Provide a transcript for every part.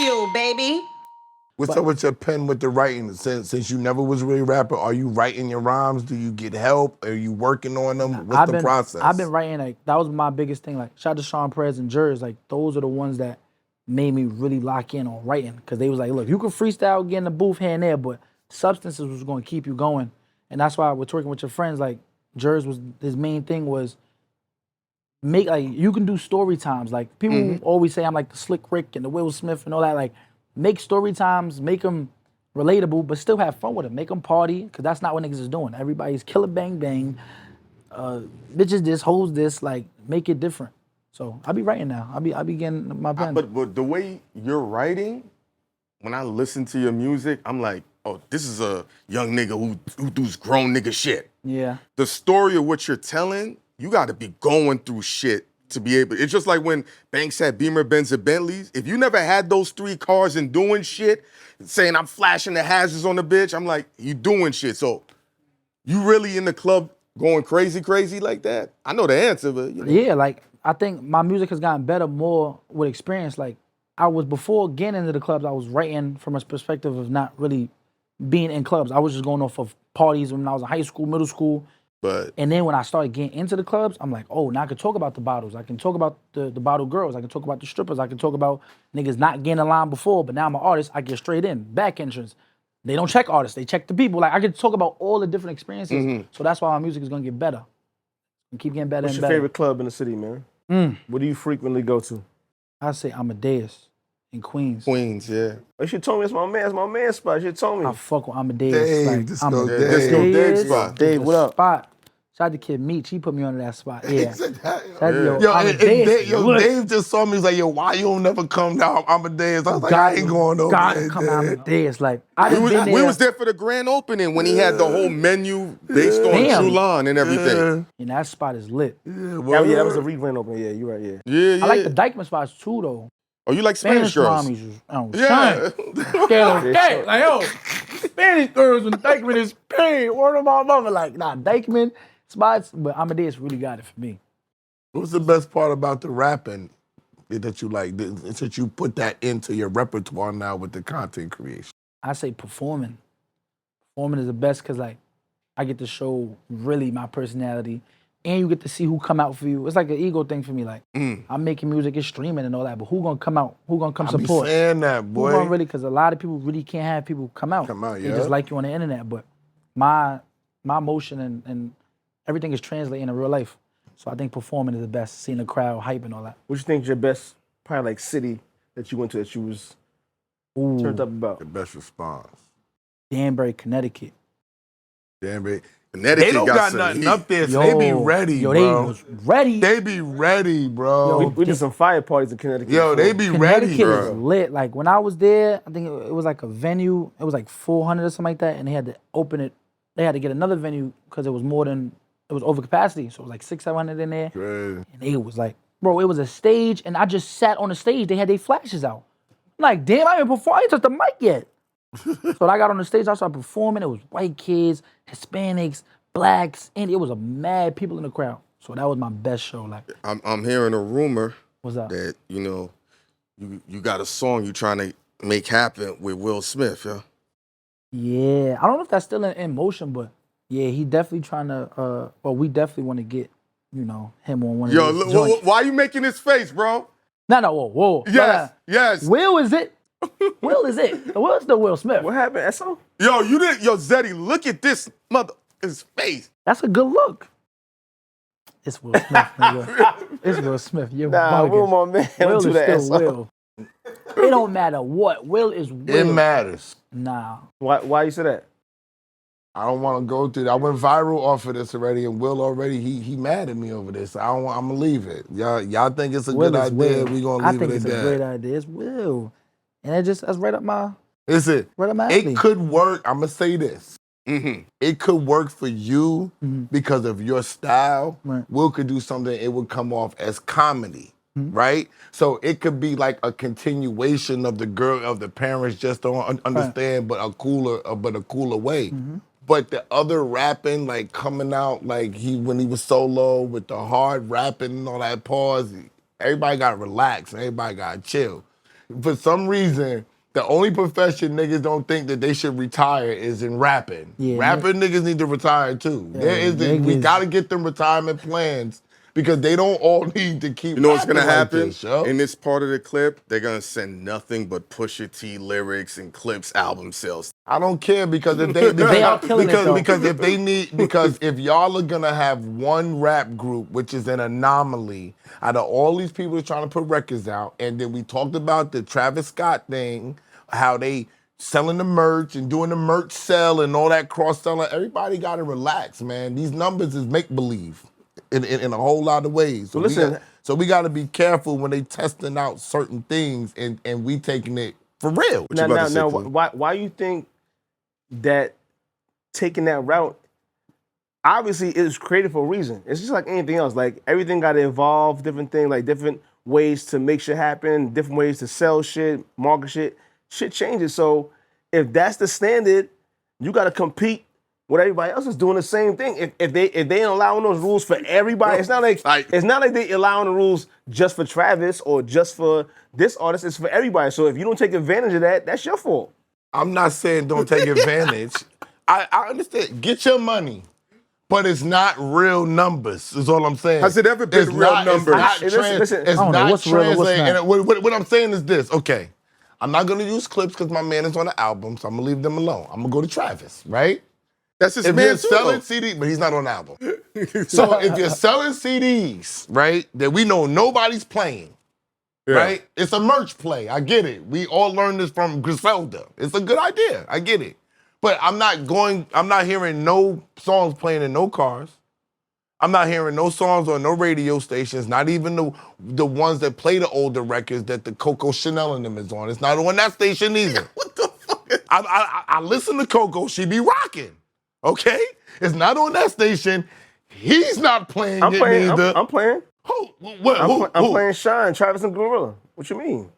Bagfuel, baby. What's up with your pen with the writing? Since you never was really a rapper, are you writing your rhymes? Do you get help? Are you working on them? What's the process? I've been writing, like, that was my biggest thing. Like, shout out to Sean Perez and Jers. Like, those are the ones that made me really lock in on writing. Because they was like, look, you can freestyle, get in the booth here and there, but substances was going to keep you going. And that's why with working with your friends, like, Jers was, his main thing was make, like, you can do story times. Like, people always say I'm like the Slick Rick and the Will Smith and all that. Like, make story times, make them relatable, but still have fun with them. Make them party, because that's not what niggas is doing. Everybody's killer bang bang, bitches this, hoes this, like, make it different. So I be writing now. I be getting my pen. But the way you're writing, when I listen to your music, I'm like, oh, this is a young nigga who does grown nigga shit. Yeah. The story of what you're telling, you gotta be going through shit to be able. It's just like when Banks had Beamer, Benz, and Bentleys. If you never had those 3 cars and doing shit, saying I'm flashing the hazards on the bitch, I'm like, you doing shit. So you really in the club going crazy like that? I know the answer, but you know. Yeah, like, I think my music has gotten better more with experience. Like, I was, before getting into the clubs, I was writing from a perspective of not really being in clubs. I was just going off of parties when I was in high school, middle school. And then when I started getting into the clubs, I'm like, oh, now I can talk about the bottles. I can talk about the bottle girls. I can talk about the strippers. I can talk about niggas not getting in line before, but now I'm an artist. I get straight in, back entrance. They don't check artists. They check the people. Like, I can talk about all the different experiences. So that's why my music is going to get better. And keep getting better. What's and your better. favorite club in the city, man? What do you frequently go to? I say Amadeus in Queens. Queens, yeah. You should told me it's my man's spot. You should told me. I fuck with Amadeus. Dave, like, this go Dave. Dave spot. Dave, what up? Spot. Shout out to Kid Meech. He put me on that spot. Yeah. Dave just saw me. He's like, yo, why you don't never come down Amadeus? I was like, I ain't going over there. Come Amadeus. Like, we was there for the grand opening when he had the whole menu based on Chulon and everything. And that spot is lit. Yeah, that was a re-grand open. Yeah, you're right, yeah. I like the Dykeman spots too, though. Oh, you like Spanish girls? Yeah. Okay, like, yo, Spanish girls and Dykeman is paid. Word of my mother. Like, nah, Dykeman spots, but Amadeus really got it for me. What's the best part about the rapping that you like, since you put that into your repertoire now with the content creation? I say performing. Performing is the best because, like, I get to show really my personality, and you get to see who come out for you. It's like an ego thing for me. Like, I'm making music, it's streaming and all that, but who gonna come out? Who gonna come support? I be saying that, boy. Who gonna really? Because a lot of people really can't have people come out. They just like you on the internet. But my motion and everything is translating in real life. So I think performing is the best. Seeing the crowd, hype and all that. What you think is your best, probably like city that you went to that you was turned up about? The best response. Danbury, Connecticut. Connecticut they don't got nothing up there, so they be ready, bro. They was ready. They be ready, bro. We did some fire parties in Connecticut. Yo, they be ready, bro. Connecticut is lit. Like, when I was there, I think it was like a venue. It was like 400 or something like that, and they had to open it. They had to get another venue because it was over capacity. So it was like 600-700 in there. Crazy. And it was like, bro, it was a stage, and I just sat on the stage. They had their flashes out. I'm like, damn, I ain't perform. I ain't touched the mic yet. So I got on the stage, I started performing. It was white kids, Hispanics, blacks, and it was a mad people in the crowd. So that was my best show. Like, I'm hearing a rumor that, you know, you got a song you trying to make happen with Will Smith, yeah? Yeah, I don't know if that's still in motion, but yeah, he definitely trying to, we definitely want to get, you know, him on one of these joints. Why are you making this face, bro? No, whoa. Yes. Will is it? Will is it? Will's still Will Smith. What happened, Esso? Yo, Zeddy, look at this his face. That's a good look. It's Will Smith, nigga. It's Will Smith. You're bugging. Will, my man. Will do is that, still Will. It don't matter what. Will is Will. It matters. Nah. Why you say that? I don't want to go through that. I went viral off of this already, and Will already, he mad at me over this. I'm going to leave it. Y'all think it's a good idea, we going to leave it at that. I think it's a great idea. It's Will. And that's right up my... Listen, right up my alley. It could work. I'm going to say this. It could work for you because of your style. Right. Will could do something, it would come off as comedy. Right? So it could be like a continuation of the parents just don't understand, but a cooler way. But the other rapping, like coming out, like when he was solo with the hard rapping and all that pause, everybody got to relax and everybody got to chill. for some reason, the only profession niggas don't think that they should retire is in rapping. Yeah, Rapping niggas need to retire too. We niggas- gotta get them retirement plans because they don't all need to keep. You know what's gonna rapping like happen? this, yo. In this part of the clip, they're gonna send nothing but Pusha T lyrics and clips, album sales. I don't care because if they They are killing it, though. because if y'all are gonna have one rap group, which is an anomaly, out of all these people that's trying to put records out, and then we talked about the Travis Scott thing, how they selling the merch and doing the merch sell and all that cross-selling. Everybody gotta relax, man. These numbers is make-believe in a whole lot of ways. So listen- we gotta be careful when they testing out certain things and we taking it for real. What you about to say, Now, Clue? why you think that taking that route, obviously it was created for a reason. It's just like anything else. Like everything got to evolve, different things, like different ways to make shit happen, different ways to sell shit, market shit. Shit changes. So if that's the standard, you got to compete with everybody else is doing the same thing. If they ain't allowing those rules for everybody, it's not like they allowing the rules just for Travis or just for this artist. It's for everybody. So if you don't take advantage of that, that's your fault. I'm not saying don't take advantage. I understand. Get your money. But it's not real numbers, is all I'm saying. Has it ever been real numbers? Listen, It's I don't know not what's real and what's translating. not. And what I'm saying is this, okay. I'm not gonna use clips because my man is on the album, so I'm gonna leave them alone. I'm gonna go to Travis, right? That's his If man you're too, selling though. CDs, but he's not on the album. So if you're selling CDs, right, that we know nobody's playing, Yeah. right? It's a merch play. I get it. We all learned this from Griselda. It's a good idea. I get it. But I'm not hearing no songs playing in no cars. I'm not hearing no songs on no radio stations, not even the ones that play the older records that the Coco Chanel and them is on. It's not on that station either. What the fuck? I listen to Coco, she be rocking, okay? It's not on that station. He's not playing I'm it playing. neither. I'm playing. Who? I'm playing Shine, Travis and Gorilla. What you mean?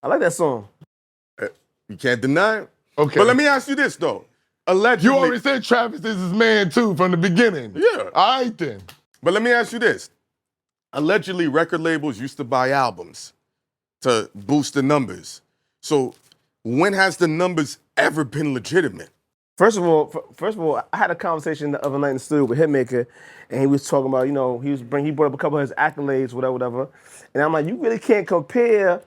I like that song. You can't deny it. Okay. But let me ask you this, though. Allegedly. You already said Travis is his man, too, from the beginning. Yeah. All right, then. But let me ask you this. Allegedly, record labels used to buy albums to boost the numbers. So when has the numbers ever been legitimate? First of all, I had a conversation the other night in the studio with Hynaken, and he was talking about, he brought up a couple of his accolades, whatever. And I'm like, you really can't compare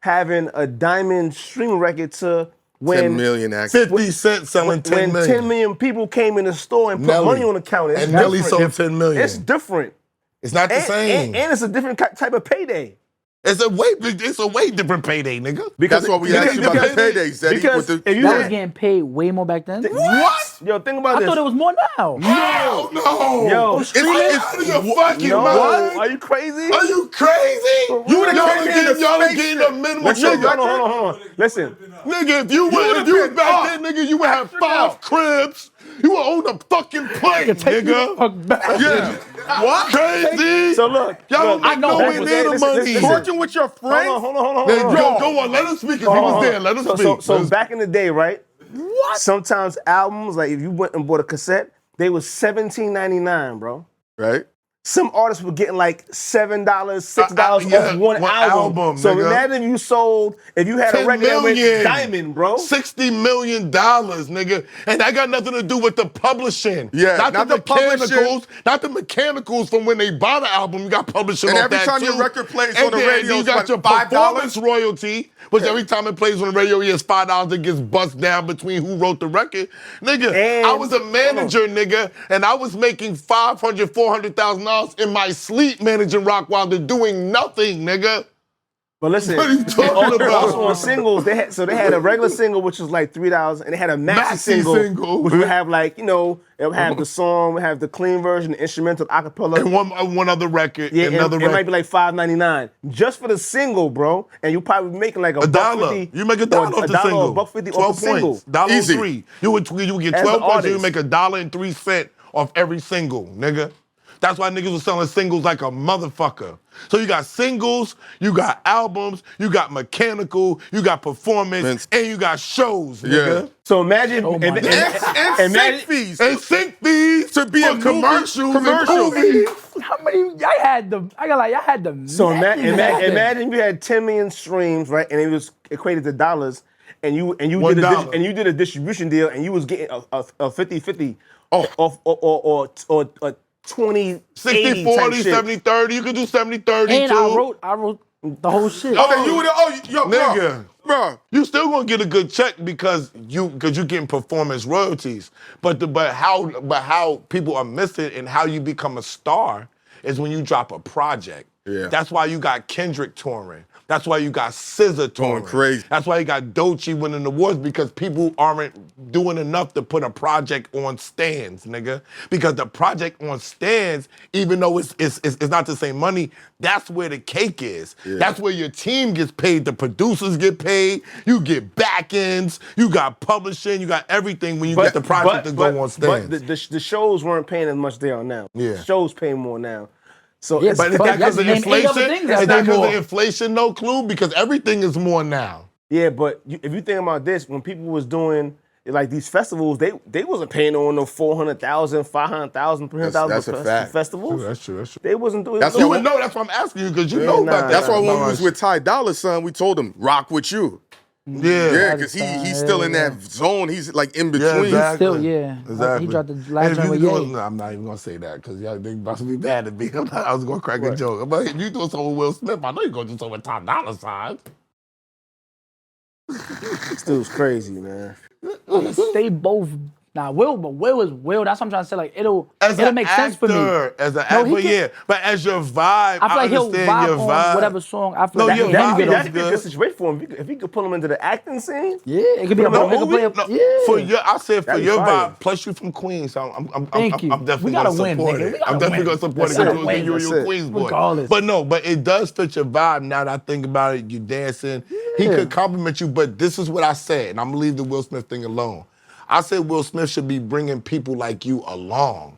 having a diamond streaming record to when 10 million acts. 50 Cent selling 10 when million. 10 million people came in the store and put Nelly. money on the counter. It's And Nelly different. sold 10 million. It's different. It's not the same. And it's a different type of payday. It's a way different payday, nigga. That's why we asked you about the paydays, Zeddy. Because with the, if you That was had, getting paid way more back then. What? yo, think about I this. thought it was more now. No. Yo, It's out of your fucking no, mind. are you crazy? Are you crazy? You Y'all the are getting a minimum Listen, record. hold on. Listen, Nigga, if you was back then, nigga, you would have 5 cribs. You would own a fucking plane, Take me the nigga. fuck back. Yeah. What? Crazy? so look. Y'all look, don't know nowhere that. near the Listen, money. listen. Working with your friends? Hold on. Go on, let him speak because he was there. Let him speak. So back in the day, right? What? Sometimes albums, like if you went and bought a cassette, they was $17.99, bro. Right? Some artists were getting like $7, $6 yeah, off one album. So nigga. imagine if you had 10 a record that went million. diamond, bro. $60 million, nigga. And that got nothing to do with the publishing. Yeah, not not the the publishing. mechanicals. Not the mechanicals from when they buy the album. You got publishing And off every that time too. your record plays And on the then radio, you it's got what, your $5? performance royalty, which every time it plays on the radio, it's $5. It gets bust down between who wrote the record. Nigga, And- I was a manager, nigga, and I was making $500,000, $400,000 in my sleep managing Rock Wilder doing nothing, nigga. But listen, What are you talking about? also on singles, they had a regular single which was like $3, and they had a maxi single, which would have like, it would have the song, would have the clean version, the instrumental, acapella. And one other record, Yeah, another it record. might be like $5.99 just for the single, bro. And you probably be making like $1. $1.50. You make $1 off the single. $1.50 off the 12 single. points. $1 Easy. 3. You would get As 12 an points. You artist. make $1.03 off every single, nigga. That's why niggas was selling singles like a motherfucker. So you got singles, you got albums, you got mechanical, you got performance, Vince. and you got shows, nigga. So imagine, Oh my God. And sync fees. And sync fees To be for a movie, commercials and commercials. movies. How many? I had the. I got like I had the. So method. imagine you had 10 million streams, right? And it was equated to dollars, and you $1. did a distribution deal, and you was getting a 50-50 or 20 60, 80 40, type shit. 70, 30. You could do 70, 30 And too. I wrote the whole shit. Okay, you would yo, Nigga. bro. You still gonna get a good check because you getting performance royalties. But how people are missing and how you become a star is when you drop a project. Yeah. That's why you got Kendrick touring. That's why you got SZA touring. Going crazy. That's why you got Doechii winning awards because people aren't doing enough to put a project on stands, nigga. Because the project on stands, even though it's not the same money, that's where the cake is. Yeah. That's where your team gets paid. The producers get paid. You get back ends. You got publishing. You got everything when you get the project to go on stands. But the shows weren't paying as much they are now. Yeah. Shows pay more now. So Yeah, But is Fuck, that because of y'all name 8 other inflation? things that Is that pay because more. of inflation? No clue. Because everything is more now. yeah, but if you think about this, when people was doing like these festivals, they wasn't paying on no 400,000, 500,000, 300,000 That's a fact. festivals. True. That's true. They wasn't doing. That's You what- would know. That's why I'm asking you because you Yeah, know nah, about that. That's why when we No, was with Ty Dolla $ign, we told him rock with you. Yeah. Yeah, because he's still in that zone. He's like in between. exactly. Still, yeah. Exactly. He dropped the And last if joint you with doing, Ye. no, I'm not even gonna say that because y'all think about to be mad at me. I was gonna crack a joke. But if you doing something with Will Smith, I know you're gonna do something with Ty Dolla $ign. Still was crazy, man. They both. Nah, Will, but Will is Will. That's what I'm trying to say. Like it'll As an make sense for me. As an No, he actor, can- yeah. But as your vibe, I feel like he'll understand vibe your on vibe. whatever song. I feel No, like your that vibe him get is on. That'd be a good situation for him. If he could pull him into the acting scene. Yeah, it could be a Put him in a it could play movie? a, No, yeah. for your, I said for That'd be your fire. vibe. Plus, you from Queens, so I'm Thank you. definitely We gotta gonna win, support nigga. it. We gotta I'm definitely win. gonna support That's it it. because Win. you're That's a it. Queens boy. Regardless. But no, but it does fit your vibe. Now that I think about it, you dancing. He Yeah. could compliment you, but this is what I said, and I'm gonna leave the Will Smith thing alone. I said Will Smith should be bringing people like you along.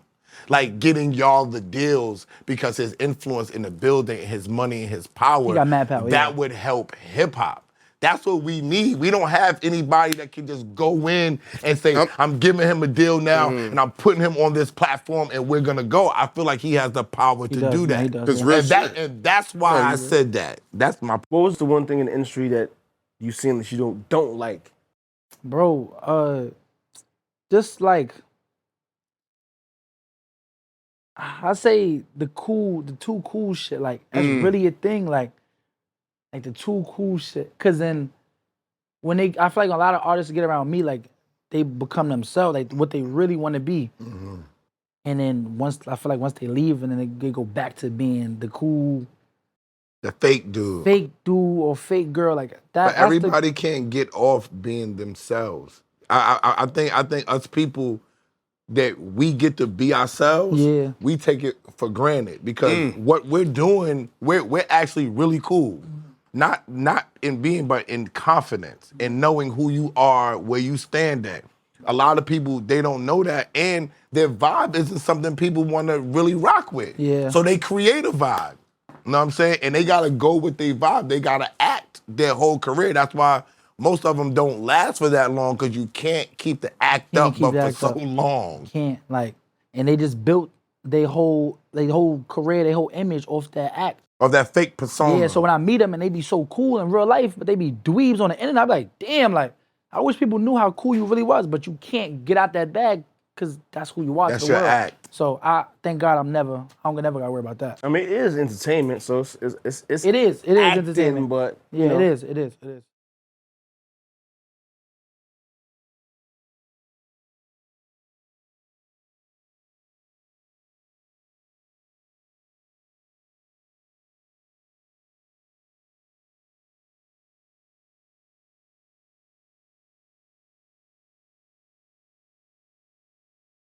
Like getting y'all the deals because his influence in the building, his money, and his power, He got mad power, that yeah. would help hip hop. That's what we need. We don't have anybody that can just go in and say, I'm giving him a deal now and I'm putting him on this platform and we're gonna go. I feel like he has the power to does, do man, that. he does, 'Cause yeah. real And, that, shit. and that's why I said that. That's my What was the one thing in the industry that you seen that you don't like? Bro, just like I say the too cool shit, like that's really a thing, like the too cool shit. Cause then when I feel like a lot of artists get around me, like they become themselves, like what they really want to be. And then once they leave, and then they go back to being the cool the fake dude. fake dude or fake girl, like that. But everybody can't get off being themselves. I think us people that we get to be ourselves, Yeah. we take it for granted because what we're doing, we're actually really cool. Not in being, but in confidence and knowing who you are, where you stand at. A lot of people, they don't know that, and their vibe isn't something people want to really rock with. Yeah. So they create a vibe. You know what I'm saying? And they gotta go with their vibe. They gotta act their whole career. That's why most of them don't last for that long because you can't keep the act Can't up keep but the for act so up. long. Can't like, and they just built their whole career, their whole image off that act. Of that fake persona. Yeah, so when I meet them and they be so cool in real life, but they be dweebs on the internet, I be like, damn, like I wish people knew how cool you really was, but you can't get out that bag because that's who you are. to That's the your world. act. So I thank God I'm never gotta worry about that. I mean, it is entertainment, so it's It is acting, entertainment. but Yeah, you know. it is.